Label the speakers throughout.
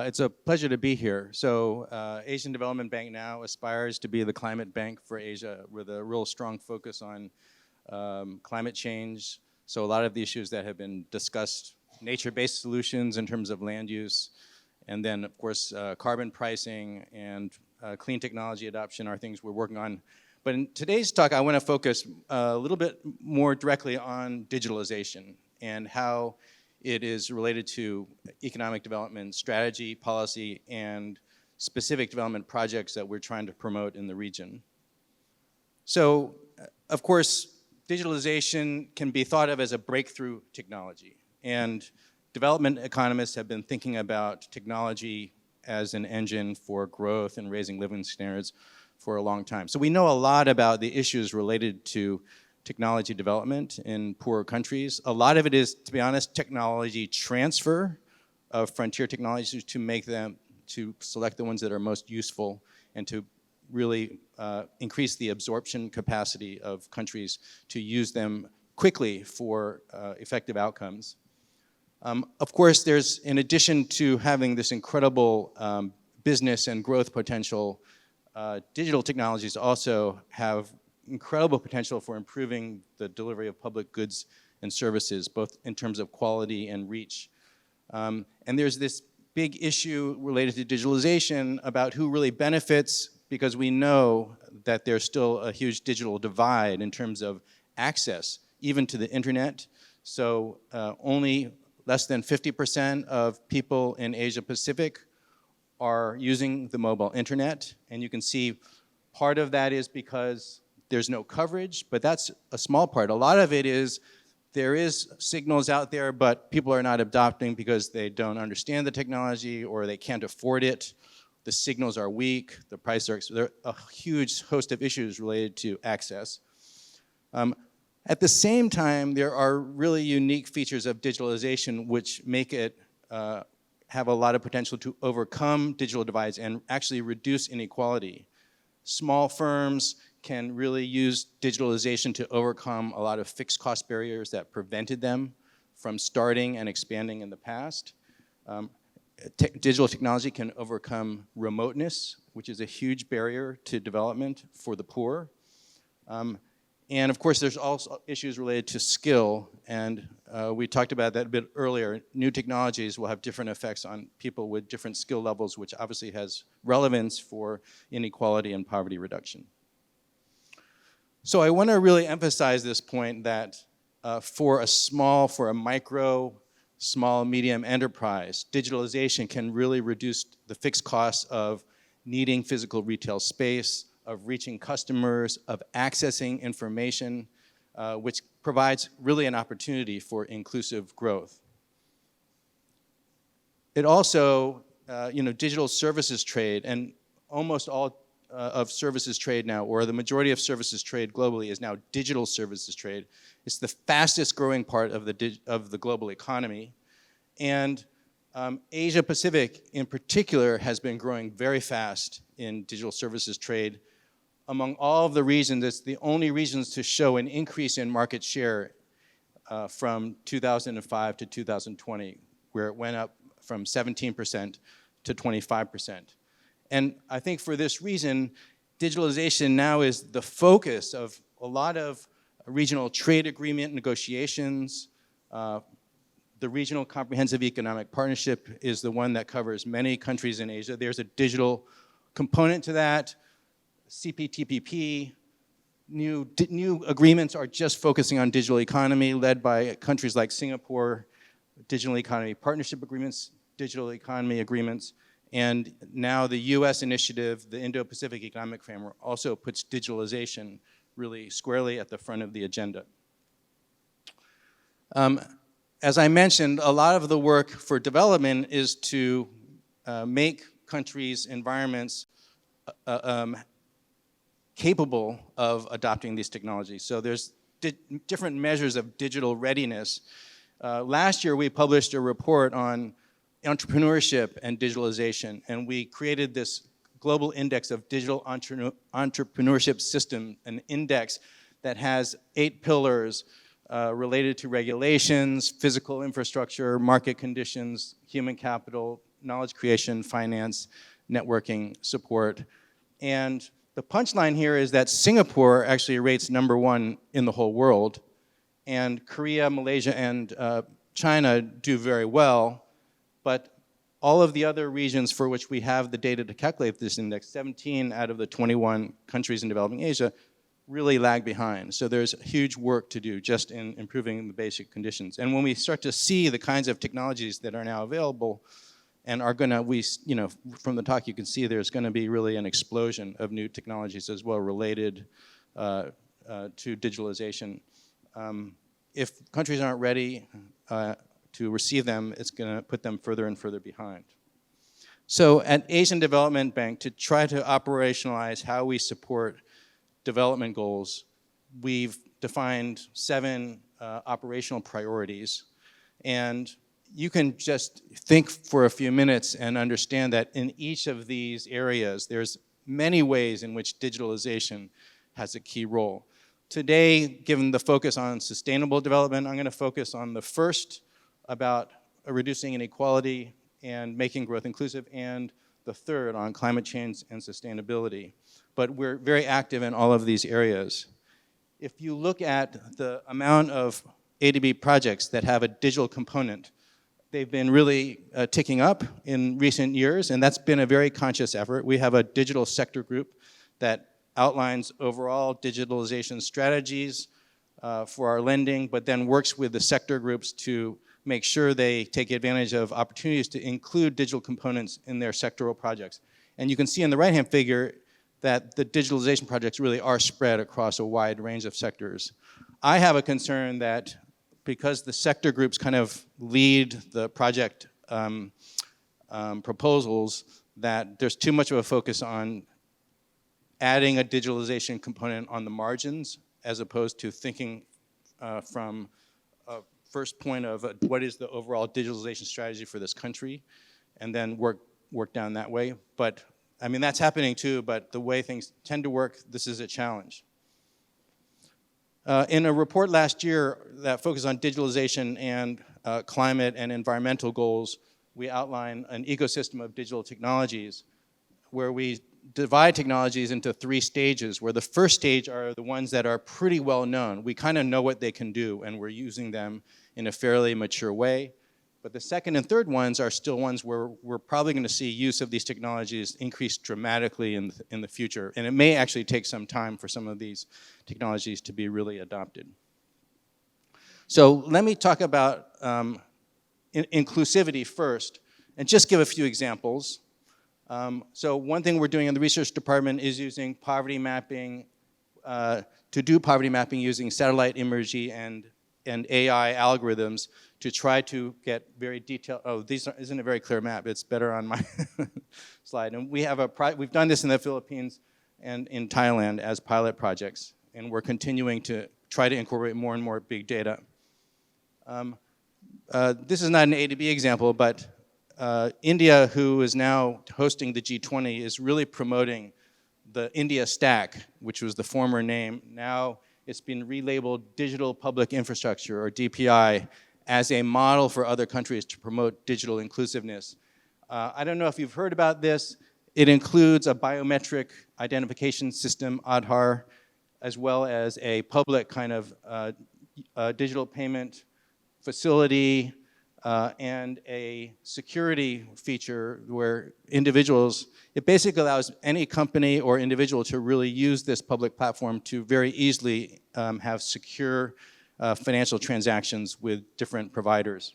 Speaker 1: It's a pleasure to be here. So Asian Development Bank now aspires to be the climate bank for Asia with a real strong focus on climate change. So a lot of the issues that have been discussed, nature-based solutions in terms of land use, and then of course carbon pricing and clean technology adoption are things we're working on. But in today's talk, I want to focus a little bit more directly on digitalization and how it is related to economic development strategy, policy, and specific development projects that we're trying to promote in the region. So, of course, digitalization can be thought of as a breakthrough technology. And development economists have been thinking about technology as an engine for growth and raising living standards for a long time. So we know a lot about the issues related to technology development in poorer countries. A lot of it is, to be honest, technology transfer of frontier technologies to make them, to select the ones that are most useful and to really increase the absorption capacity of countries to use them quickly for effective outcomes. Of course, there's, in addition to having this incredible business and growth potential, digital technologies also have incredible potential for improving the delivery of public goods and services, both in terms of quality and reach. And there's this big issue related to digitalization about who really benefits, because we know that there's still a huge digital divide in terms of access, even to the internet. So only less than 50% of people in Asia Pacific are using the mobile internet. And you can see part of that is because there's no coverage, but that's a small part. A lot of it is there is signals out there, but people are not adopting because they don't understand the technology or they can't afford it. The signals are weak, the prices are, there are a huge host of issues related to access. At the same time, there are really unique features of digitalization which make it have a lot of potential to overcome digital divides and actually reduce inequality. Small firms can really use digitalization to overcome a lot of fixed cost barriers that prevented them from starting and expanding in the past. Digital technology can overcome remoteness, which is a huge barrier to development for the poor. And of course, there's also issues related to skill, and we talked about that a bit earlier. New technologies will have different effects on people with different skill levels, which obviously has relevance for inequality and poverty reduction. So I want to really emphasize this point that for a micro, small, medium enterprise, digitalization can really reduce the fixed costs of needing physical retail space, of reaching customers, of accessing information, which provides really an opportunity for inclusive growth. It also, digital services trade, and almost all of services trade now, or the majority of services trade globally is now digital services trade. It's the fastest growing part of the global economy. And Asia Pacific in particular has been growing very fast in digital services trade. Among all of the regions, it's the only regions to show an increase in market share from 2005 to 2020, where it went up from 17% to 25%. And I think for this reason, digitalization now is the focus of a lot of regional trade agreement negotiations. The Regional Comprehensive Economic Partnership is the one that covers many countries in Asia. There's a digital component to that. CPTPP, new agreements are just focusing on digital economy, led by countries like Singapore, digital economy partnership agreements, digital economy agreements. And now the US initiative, the Indo-Pacific Economic Framework, also puts digitalization really squarely at the front of the agenda. As I mentioned, a lot of the work for development is to make countries' environments capable of adopting these technologies. So there's different measures of digital readiness. Last year, we published a report on entrepreneurship and digitalization, and we created this global index of digital entrepreneurship system, an index that has 8 pillars related to regulations, physical infrastructure, market conditions, human capital, knowledge creation, finance, networking support. And the punchline here is that Singapore actually rates #1 in the whole world, and Korea, Malaysia, and China do very well, but all of the other regions for which we have the data to calculate this index, 17 out of the 21 countries in developing Asia, really lag behind. So there's huge work to do just in improving the basic conditions. And when we start to see the kinds of technologies that are now available and are gonna, from the talk you can see there's gonna be really an explosion of new technologies as well related to digitalization. If countries aren't ready to receive them, it's gonna put them further and further behind. So at Asian Development Bank, to try to operationalize how we support development goals, we've defined 7 operational priorities. And you can just think for a few minutes and understand that in each of these areas, there's many ways in which digitalization has a key role. Today, given the focus on sustainable development, I'm gonna focus on the first about reducing inequality and making growth inclusive, and the third on climate change and sustainability. But we're very active in all of these areas. If you look at the amount of ADB projects that have a digital component, they've been really ticking up in recent years, and that's been a very conscious effort. We have a digital sector group that outlines overall digitalization strategies for our lending, but then works with the sector groups to make sure they take advantage of opportunities to include digital components in their sectoral projects. And you can see in the right-hand figure that the digitalization projects really are spread across a wide range of sectors. I have a concern that because the sector groups kind of lead the project proposals, that there's too much of a focus on adding a digitalization component on the margins as opposed to thinking from a first point of what is the overall digitalization strategy for this country, and then work down that way. But I mean, that's happening too, but the way things tend to work, this is a challenge. In a report last year that focused on digitalization and climate and environmental goals, we outline an ecosystem of digital technologies where we divide technologies into 3 stages, where the first stage are the ones that are pretty well known. We kind of know what they can do, and we're using them in a fairly mature way. But the second and third ones are still ones where we're probably going to see use of these technologies increase dramatically in the future. And it may actually take some time for some of these technologies to be really adopted. So let me talk about inclusivity first, and just give a few examples. So one thing we're doing in the research department is using poverty mapping, to do poverty mapping using satellite imagery and AI algorithms to try to get very detailed, isn't a very clear map, it's better on my slide. And we have we've done this in the Philippines and in Thailand as pilot projects, and we're continuing to try to incorporate more and more big data. This is not an ADB example, but India, who is now hosting the G20, is really promoting the India Stack, which was the former name. Now it's been relabeled Digital Public Infrastructure, or DPI, as a model for other countries to promote digital inclusiveness. I don't know if you've heard about this. It includes a biometric identification system, Aadhaar, as well as a public kind of digital payment facility, and a security feature where individuals, it basically allows any company or individual to really use this public platform to very easily have secure financial transactions with different providers,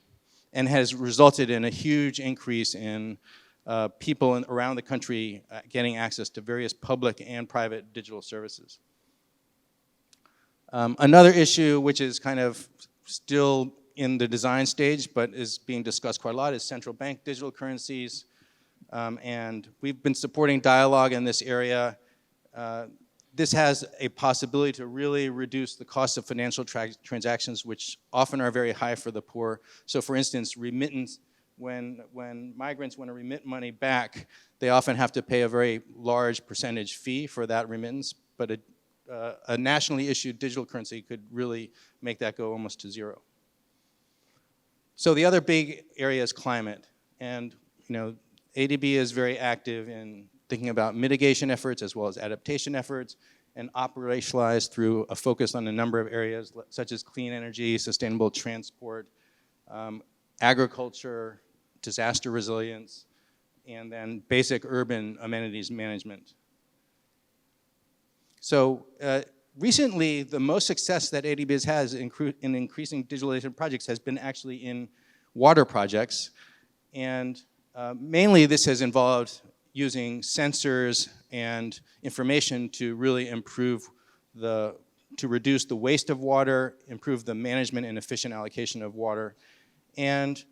Speaker 1: and has resulted in a huge increase in people around the country getting access to various public and private digital services. Another issue which is kind of still in the design stage but is being discussed quite a lot is central bank digital currencies, and we've been supporting dialogue in this area. This has a possibility to really reduce the cost of financial transactions, which often are very high for the poor. So for instance, remittance, when migrants want to remit money back, they often have to pay a very large percentage fee for that remittance, but a nationally issued digital currency could really make that go almost to zero. So the other big area is climate. And ADB is very active in thinking about mitigation efforts as well as adaptation efforts, and operationalized through a focus on a number of areas such as clean energy, sustainable transport, agriculture, disaster resilience, and then basic urban amenities management. So recently, the most success that ADB has in increasing digitalization projects has been actually in water projects. And mainly this has involved using sensors and information to really to reduce the waste of water, improve the management and efficient allocation of water. And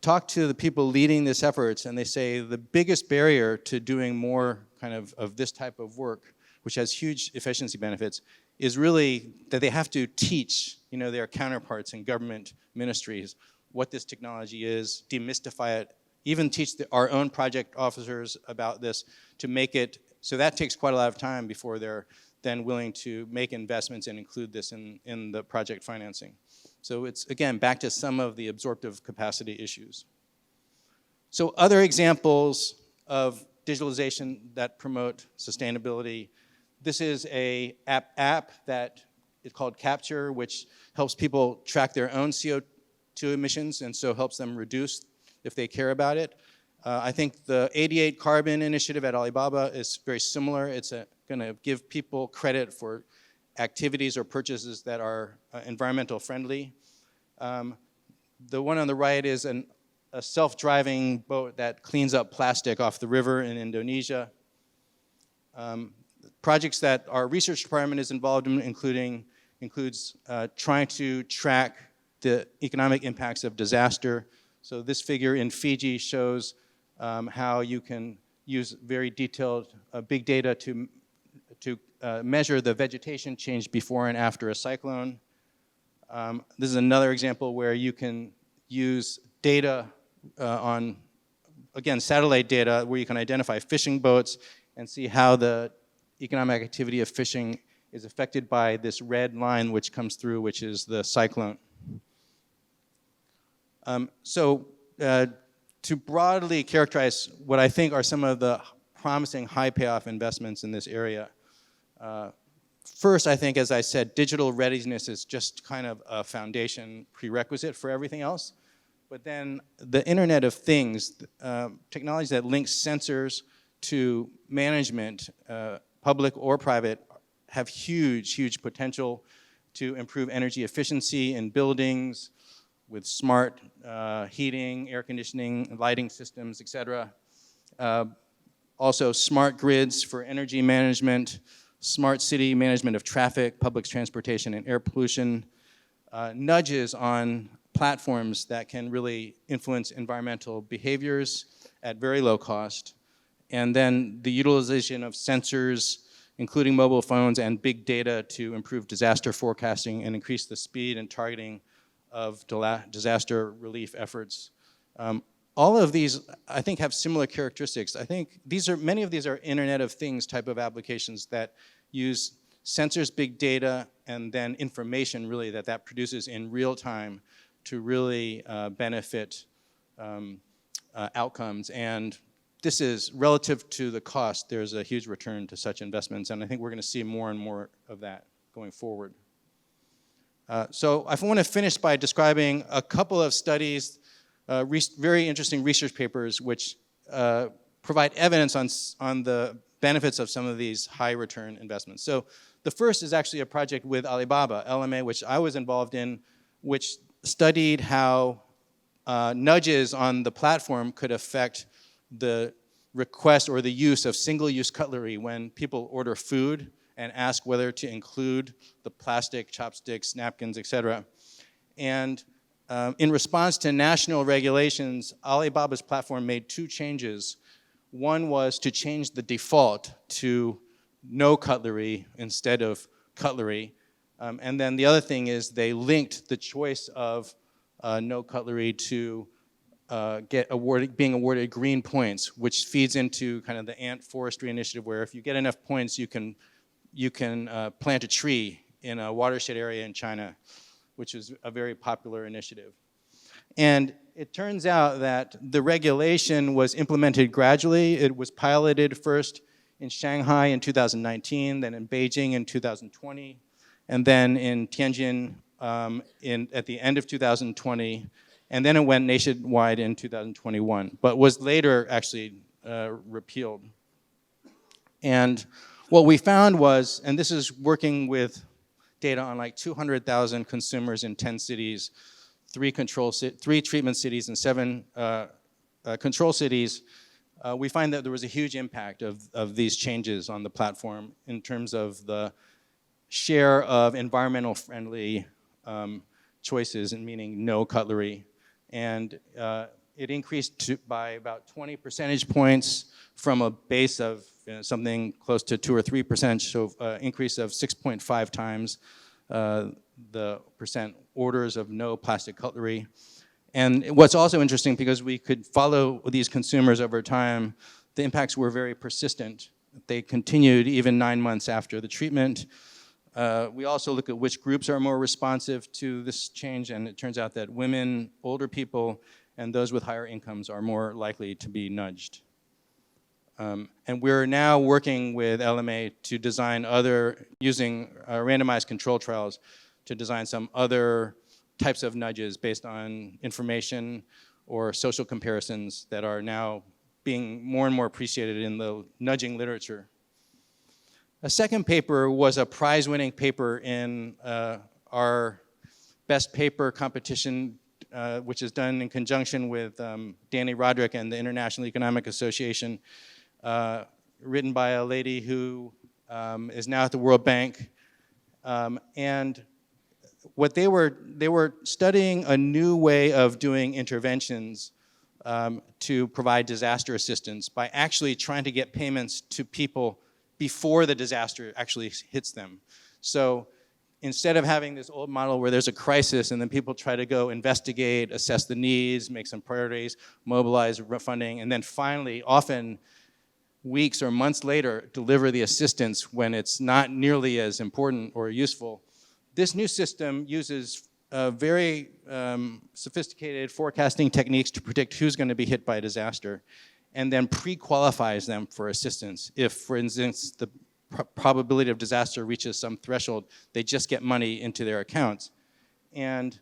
Speaker 1: talk to the people leading this efforts, and they say the biggest barrier to doing more kind of this type of work, which has huge efficiency benefits, is really that they have to teach their counterparts in government ministries what this technology is, demystify it, even teach our own project officers about this to make it, so that takes quite a lot of time before they're then willing to make investments and include this in the project financing. So it's, again, back to some of the absorptive capacity issues. So other examples of digitalization that promote sustainability. This is a app that is called Capture, which helps people track their own CO2 emissions and so helps them reduce if they care about it. I think the 88 Carbon initiative at Alibaba is very similar. It's going to give people credit for activities or purchases that are environmental friendly. The one on the right is a self-driving boat that cleans up plastic off the river in Indonesia. Projects that our research department is involved in includes trying to track the economic impacts of disaster. So this figure in Fiji shows how you can use very detailed big data to measure the vegetation change before and after a cyclone. This is another example where you can use data on, again, satellite data, where you can identify fishing boats and see how the economic activity of fishing is affected by this red line which comes through, which is the cyclone. To broadly characterize what I think are some of the promising high payoff investments in this area, first, I think, as I said, digital readiness is just kind of a foundation prerequisite for everything else. But then the Internet of Things, technologies that link sensors to management, public or private, have huge, huge potential to improve energy efficiency in buildings with smart heating, air conditioning, lighting systems, et cetera. Also smart grids for energy management, smart city management of traffic, public transportation, and air pollution, nudges on platforms that can really influence environmental behaviors at very low cost, and then the utilization of sensors, including mobile phones and big data, to improve disaster forecasting and increase the speed and targeting of disaster relief efforts. All of these, I think, have similar characteristics. I think many of these are Internet of Things type of applications that use sensors, big data, and then information really that produces in real time to really benefit outcomes. And this is relative to the cost, there's a huge return to such investments, and I think we're going to see more and more of that going forward. So I want to finish by describing a couple of studies, very interesting research papers, which provide evidence on the benefits of some of these high return investments. So the first is actually a project with Alibaba, LMA, which I was involved in, which studied how nudges on the platform could affect the request or the use of single-use cutlery when people order food and ask whether to include the plastic, chopsticks, napkins, et cetera. And in response to national regulations, Alibaba's platform made two changes. One was to change the default to no cutlery instead of cutlery. And then the other thing is they linked the choice of no cutlery to being awarded green points, which feeds into kind of the ant forestry initiative, where if you get enough points, you can plant a tree in a watershed area in China, which is a very popular initiative. And it turns out that the regulation was implemented gradually. It was piloted first in Shanghai in 2019, then in Beijing in 2020, and then in Tianjin at the end of 2020, and then it went nationwide in 2021, but was later actually repealed. And what we found was, and this is working with data on like 200,000 consumers in 10 cities, 3 treatment cities and 7 control cities, we find that there was a huge impact of these changes on the platform in terms of the share of environmental friendly choices, and meaning no cutlery. And it increased by about 20 percentage points from a base of something close to 2 or 3%, so increase of 6.5 times the percent orders of no plastic cutlery. And what's also interesting, because we could follow these consumers over time, the impacts were very persistent. They continued even 9 months after the treatment. We also look at which groups are more responsive to this change, and it turns out that women, older people, and those with higher incomes are more likely to be nudged. And we're now working with LMA to design using randomized control trials, to design some other types of nudges based on information or social comparisons that are now being more and more appreciated in the nudging literature. A second paper was a prize-winning paper in our best paper competition, which is done in conjunction with Danny Roderick and the International Economic Association, written by a lady who is now at the World Bank. And what they were studying a new way of doing interventions to provide disaster assistance by actually trying to get payments to people before the disaster actually hits them. So instead of having this old model where there's a crisis and then people try to go investigate, assess the needs, make some priorities, mobilize funding, and then finally, often weeks or months later, deliver the assistance when it's not nearly as important or useful. This new system uses very sophisticated forecasting techniques to predict who's going to be hit by a disaster, and then pre-qualifies them for assistance. If, for instance, the probability of disaster reaches some threshold, they just get money into their accounts. And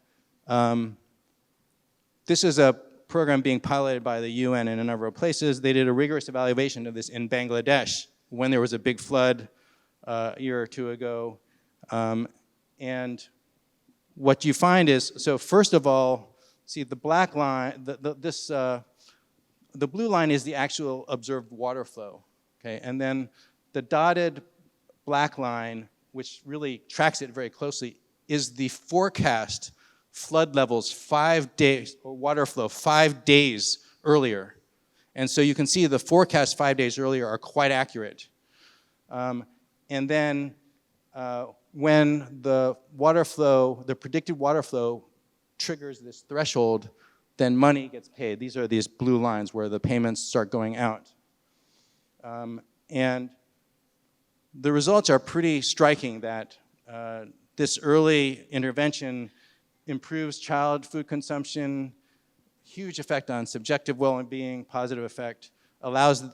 Speaker 1: this is a program being piloted by the UN in a number of places. They did a rigorous evaluation of this in Bangladesh when there was a big flood a year or two ago. And what you find is, so first of all, see the black line, the blue line is the actual observed water flow, okay? And then the dotted black line, which really tracks it very closely, is the forecast flood levels 5 days, or water flow 5 days earlier. And so you can see the forecast 5 days earlier are quite accurate. And then when the water flow, the predicted water flow triggers this threshold, then money gets paid. These are these blue lines where the payments start going out. And the results are pretty striking that this early intervention improves child food consumption, huge effect on subjective well-being, positive effect, allows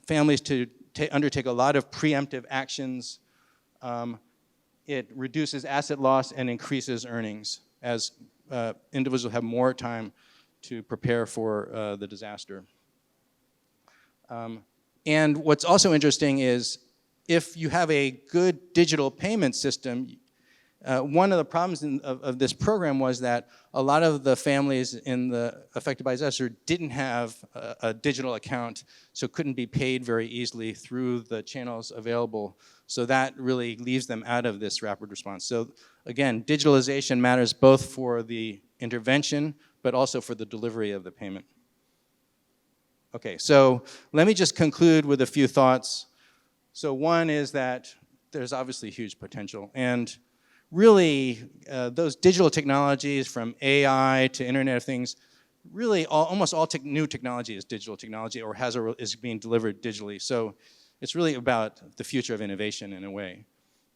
Speaker 1: families to undertake a lot of preemptive actions. It reduces asset loss and increases earnings as individuals have more time to prepare for the disaster. And what's also interesting is if you have a good digital payment system, one of the problems of this program was that a lot of the families affected by disaster didn't have a digital account, so couldn't be paid very easily through the channels available. So that really leaves them out of this rapid response. So again, digitalization matters both for the intervention, but also for the delivery of the payment. Okay, so let me just conclude with a few thoughts. So one is that there's obviously huge potential, and really those digital technologies from AI to Internet of Things, really almost all new technology is digital technology or is being delivered digitally. So it's really about the future of innovation in a way.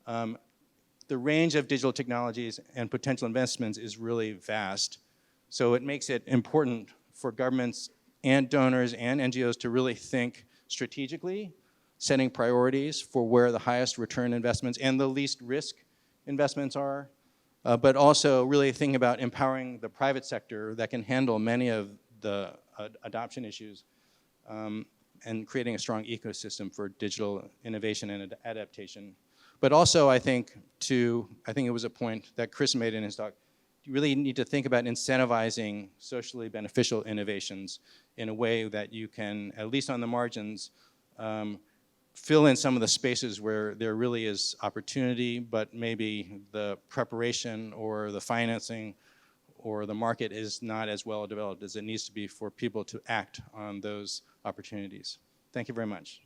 Speaker 1: The range of digital technologies and potential investments is really vast. So it makes it important for governments and donors and NGOs to really think strategically, setting priorities for where the highest return investments and the least risk investments are, but also really thinking about empowering the private sector that can handle many of the adoption issues, and creating a strong ecosystem for digital innovation and adaptation. But also, I think it was a point that Chris made in his talk, you really need to think about incentivizing socially beneficial innovations in a way that you can, at least on the margins, fill in some of the spaces where there really is opportunity, but maybe the preparation or the financing or the market is not as well developed as it needs to be for people to act on those opportunities. Thank you very much.